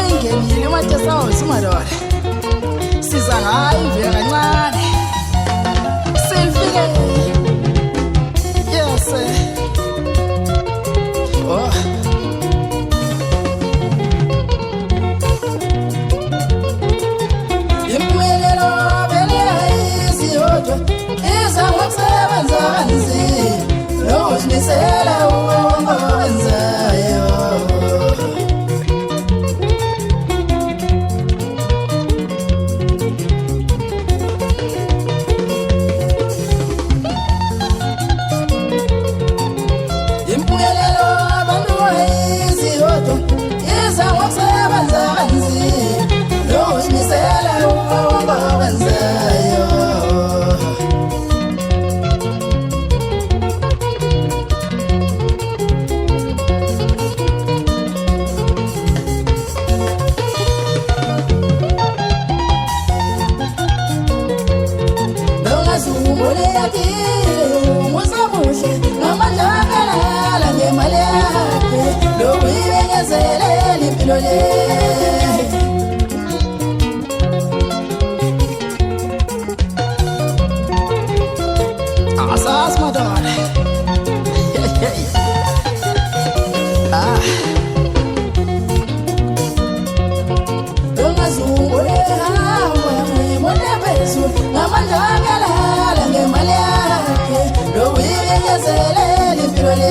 Seyingenile uMatesa wethu madodana. Siza ngayo ivela kancane. Selfie. Yes. Oh. Impumelelo vele ayiziyodwa. Iza ngokusebenza kanzima. Nokuzimisela okwenzayo. Impumelelo abantu ayiziyodwa. Iza ngokusebenza kanzima. Nokuzimisela okwenzayo. Ole yakile umusamuhle ngamadlakala ngemali yakhe lokuyibekezelela impilo le. Asas madodana. Ungazungule hawa ngimone phezulu ngamadlakala ngemali yakhe lokuyibekezelela impilo le.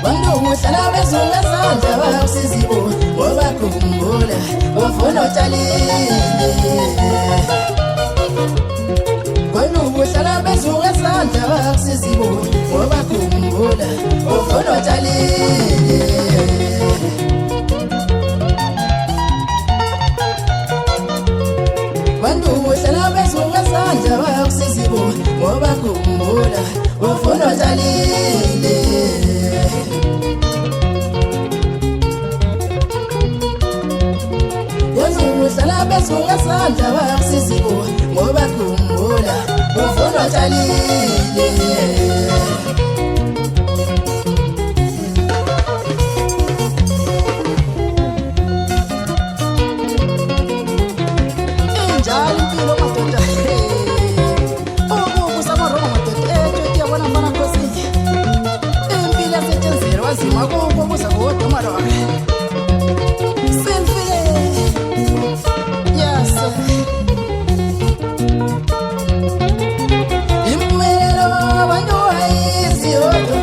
Bandokuhlala bezungezandla bakusizibo ngoba khumbula ufuna utshalile. Bandokuhlala bezungezandla bakusizibo ngoba khumbula ufuna utshalile. Bandokuhlala bezungezandla bakusizibo ngoba khumbula ufuna utshalile. Uhlala bezungezandla bakusizibo ngoba khumbula ufuna utshalile. Injalo impilo madoda. Ukubusa amarongo madoda ethu yabona mbona Nkosi. Impilo yasetshenziswa wazima ukubusa kodwa madodana. Impumelelo abantu ayiziyodwa.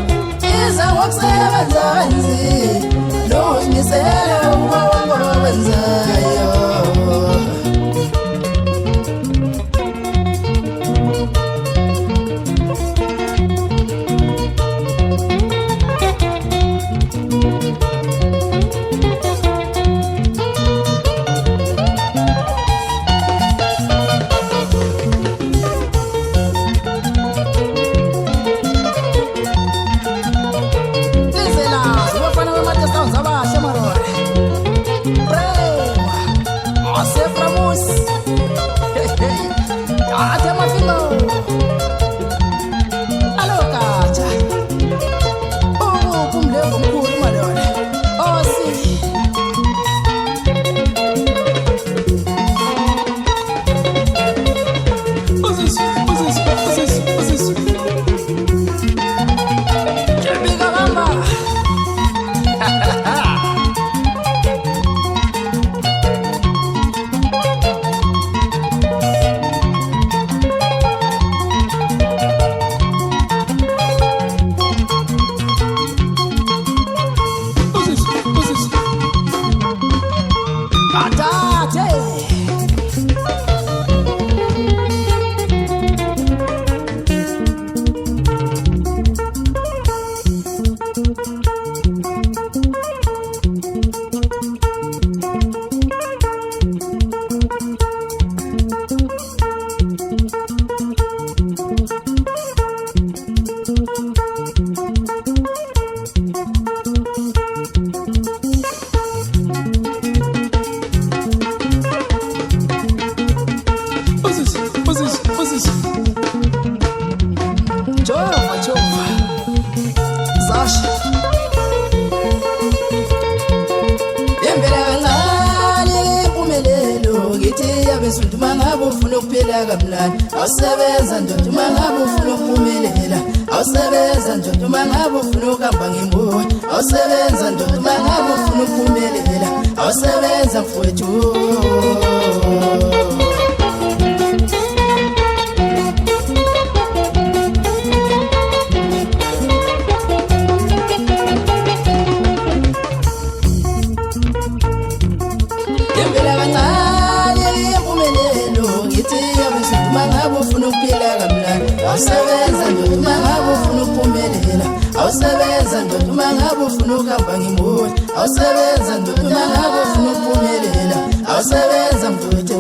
Iza ngokusebenza kanzima. Nokuzimisela okwenzayo. Jova, Jova. Zasha. Yembela kancane impumelelo ngithi yabesuntu mangabe ufuna ukuphila kamnandi awusebenza ndoda mangabe ufuna ukuphumelela awusebenza ndoda mangabe ufuna ukuhamba ngembuya awusebenza ndoda mangabe ufuna ukuphumelela awusebenza mfowethu. Awusebenza ndoda mangabe ufuna ukuphumelela awusebenza ndoda mangabe ufuna ukuhamba ngembuya awusebenza ndoda mangabe ufuna ukuphumelela awusebenza mfowethu.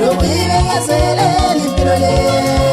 Lo viven a hacer el